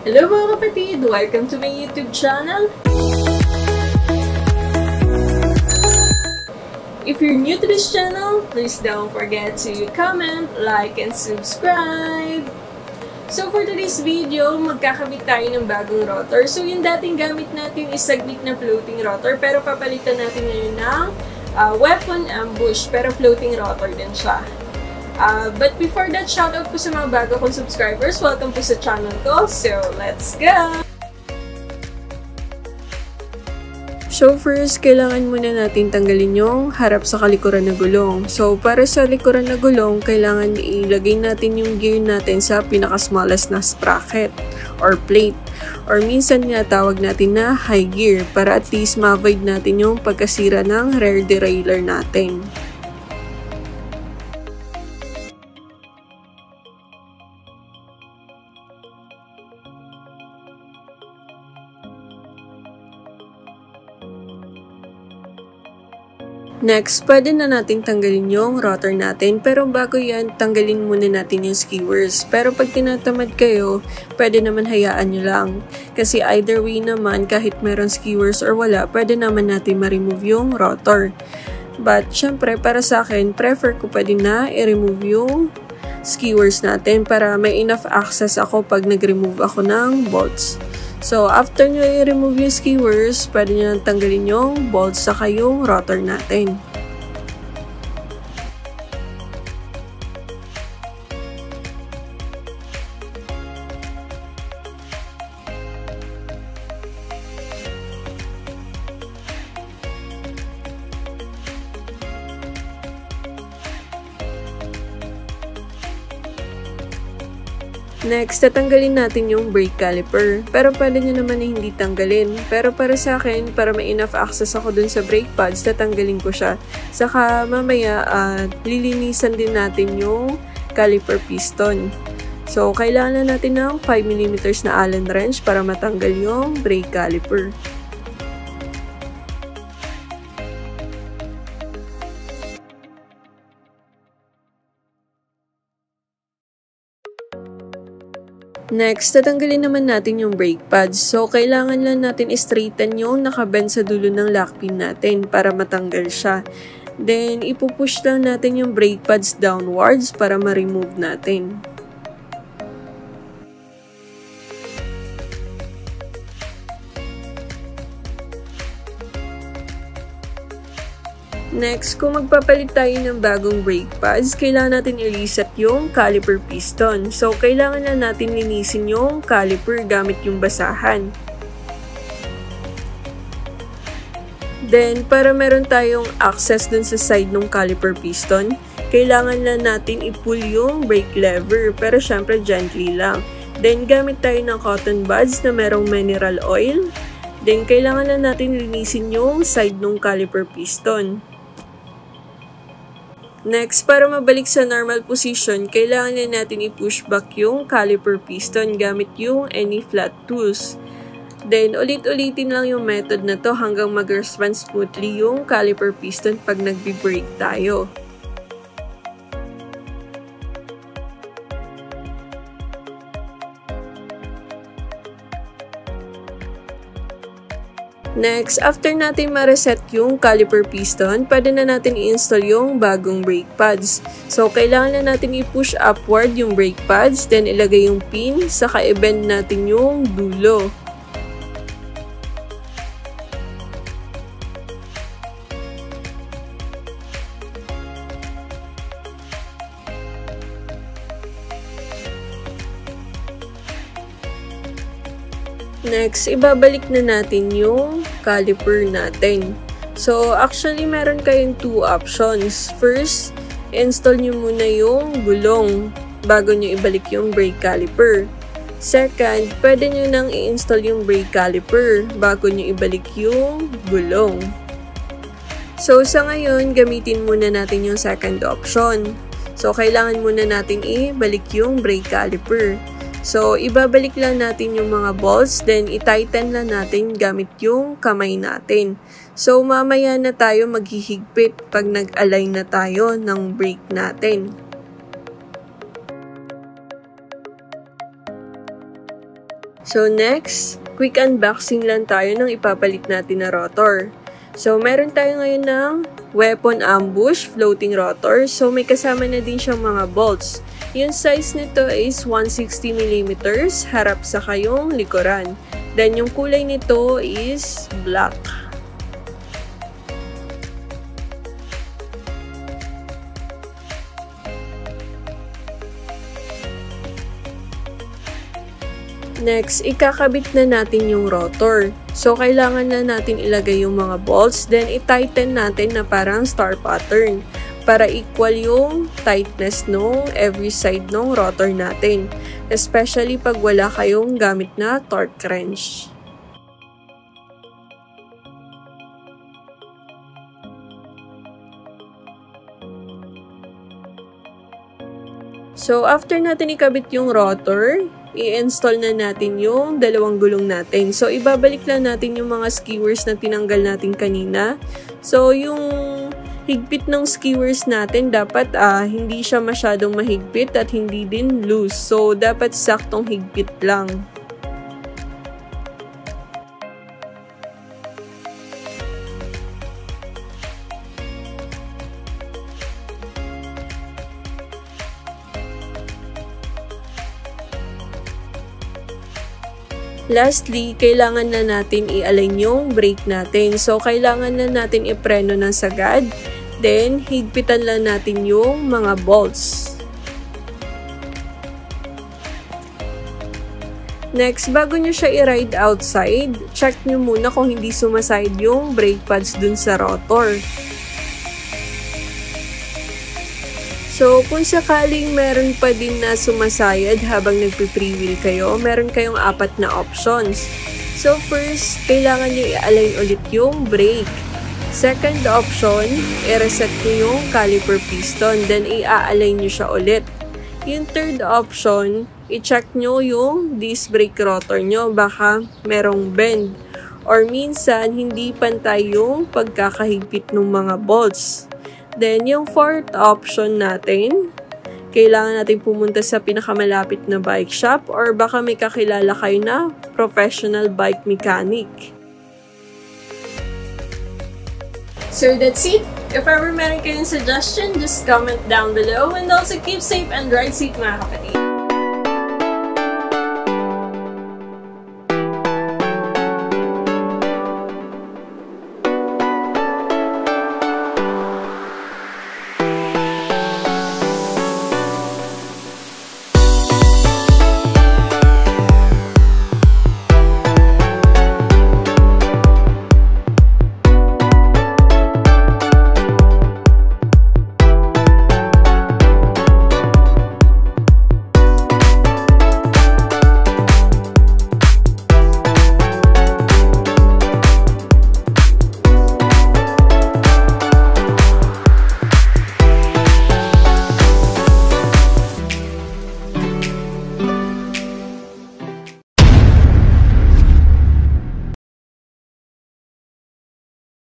Hello mga kapatid! Welcome to my YouTube channel! If you're new to this channel, please don't forget to comment, like, and subscribe! So for today's video, magkakabit tayo ng bagong rotor. So yung dating gamit natin is saglit na floating rotor, pero papalitan natin ngayon ng weapon ambush, pero floating rotor din siya. But before that, shoutout po sa mga bago kong subscribers. Welcome po sa channel ko. So, let's go! So first, kailangan muna natin tanggalin yung harap sa kalikuran na gulong. So para sa likuran na gulong, kailangan ilagay natin yung gear natin sa pinaka-smallest na sprocket or plate. Or minsan nga tawag natin na high gear para at least ma-avoid natin yung pagkasira ng rear derailleur natin. Next, pwede na natin tanggalin yung rotor natin, pero bago yan, tanggalin muna natin yung skewers. Pero pag tinatamad kayo, pwede naman hayaan nyo lang. Kasi either way naman, kahit meron skewers or wala, pwede naman natin ma-remove yung rotor. But syempre, para sa akin, prefer ko pwede na i-remove yung skewers natin para may enough access ako pag nag-remove ako ng bolts. So, after nyo i-remove yung skewers, pwede nyo nang tanggalin yung bolts saka yung rotor natin. Next, tatanggalin natin yung brake caliper. Pero pwede nyo naman na hindi tanggalin. Pero para sa akin, para may enough access ako dun sa brake pads, tatanggalin ko siya. Saka mamaya, lilinisan din natin yung caliper piston. So, kailangan na natin ng 5mm na Allen wrench para matanggal yung brake caliper. Next, tatanggalin naman natin yung brake pads. So, kailangan lang natin i-straighten yung nakabend sa dulo ng lock pin natin para matanggal siya. Then, ipupush lang natin yung brake pads downwards para ma-remove natin. Next, kung magpapalit tayo ng bagong brake pads, kailangan natin i-reset yung caliper piston. So, kailangan na natin linisin yung caliper gamit yung basahan. Then, para meron tayong access dun sa side ng caliper piston, kailangan na natin i-pull yung brake lever, pero syempre gently lang. Then, gamit tayo ng cotton buds na merong mineral oil. Then, kailangan na natin linisin yung side ng caliper piston. Next, para mabalik sa normal position, kailangan na natin i-push back yung caliper piston gamit yung any flat tools. Then, ulit-ulitin lang yung method na to hanggang mag-respond smoothly yung caliper piston pag nagbi-brake tayo. Next, after natin ma-reset yung caliper piston, pwede na natin i-install yung bagong brake pads. So, kailangan na natin i-push upward yung brake pads, then ilagay yung pin, saka i-bend natin yung dulo. Next, ibabalik na natin yung caliper natin. So, actually, meron kayong two options. First, install nyo muna yung gulong bago nyo ibalik yung brake caliper. Second, pwede nyo nang i-install yung brake caliper bago nyo ibalik yung gulong. So, sa ngayon, gamitin muna natin yung second option. So, kailangan muna natin ibalik yung brake caliper. So, ibabalik lang natin yung mga bolts, then i-tighten lang natin gamit yung kamay natin. So, mamaya na tayo maghihigpit pag nag-align na tayo ng brake natin. So next, quick unboxing lang tayo ng ipapalit natin na rotor. So meron tayo ngayon ng weapon ambush floating rotor. So may kasama na din siyang mga bolts. Yung size nito is 160mm, harap sa kayong likuran. Then yung kulay nito is black. Next, ikakabit na natin yung rotor. So, kailangan na natin ilagay yung mga bolts, then i-tighten natin na parang star pattern para equal yung tightness nung every side ng rotor natin. Especially pag wala kayong gamit na torque wrench. So, after natin ikabit yung rotor, i-install na natin yung dalawang gulong natin. So, ibabalik lang natin yung mga skewers na tinanggal natin kanina. So, yung higpit ng skewers natin, dapat hindi siya masyadong mahigpit at hindi din loose. So, dapat saktong higpit lang. Lastly, kailangan na natin i-align yung brake natin. So, kailangan na natin ipreno ng sagad. Then, higpitan lang natin yung mga bolts. Next, bago nyo siya i-ride outside, check nyo muna kung hindi sumaside yung brake pads dun sa rotor. So, kung sakaling meron pa din na sumasayad habang nagpi-freewheel kayo, meron kayong 4 na options. So, first, kailangan nyo i-align ulit yung brake. Second option, i-reset nyo yung caliper piston, then i-align nyo siya ulit. Yung third option, i-check nyo yung disc brake rotor nyo, baka merong bend. Or minsan, hindi pantay yung pagkakahigpit ng mga bolts. Then, yung fourth option natin, kailangan natin pumunta sa pinakamalapit na bike shop or baka may kakilala kayo na professional bike mechanic. So, that's it. If ever meron kayong suggestion, just comment down below and also keep safe and ride safe mga kapatid.